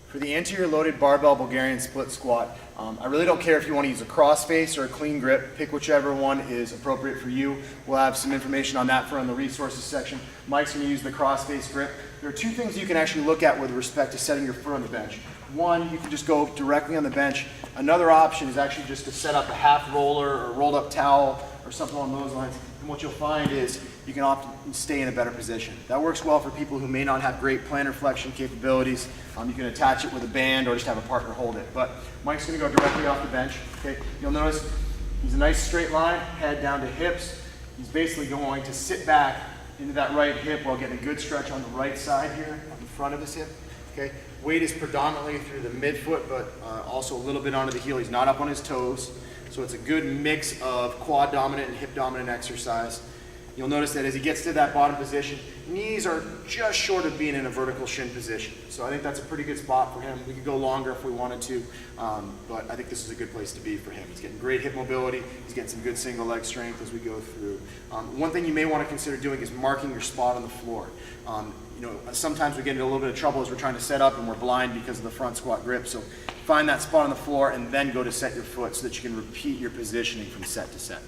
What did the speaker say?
For the anterior loaded barbell Bulgarian split squat, I really don't care if you want to use a crossface or a clean grip. Pick whichever one is appropriate for you. We'll have some information on that for in the resources section. Mike's going to use the crossface grip. There are two things you can actually look at with respect to setting your foot on the bench. One, you can just go directly on the bench. Another option is actually just to set up a half roller or rolled up towel or something along those lines. And what you'll find is you can often stay in a better position. That works well for people who may not have great plantar flexion capabilities. You can attach it with a band or just have a partner hold it. But Mike's going to go directly off the bench. Okay, you'll notice he's a nice straight line, head down to hips. He's basically going to sit back into that right hip while getting a good stretch on the right side here, on the front of his hip. Okay, weight is predominantly through the midfoot, but also a little bit onto the heel. He's not up on his toes, so it's a good mix of quad dominant and hip dominant exercise. You'll notice that as he gets to that bottom position, knees are just short of being in a vertical shin position. So I think that's a pretty good spot for him. We could go longer if we wanted to, but I think this is a good place to be for him. He's getting great hip mobility. He's getting some good single leg strength as we go through. One thing you may want to consider doing is marking your spot on the floor. Sometimes we get into a little bit of trouble as we're trying to set up and we're blind because of the front squat grip. So find that spot on the floor and then go to set your foot so that you can repeat your positioning from set to set.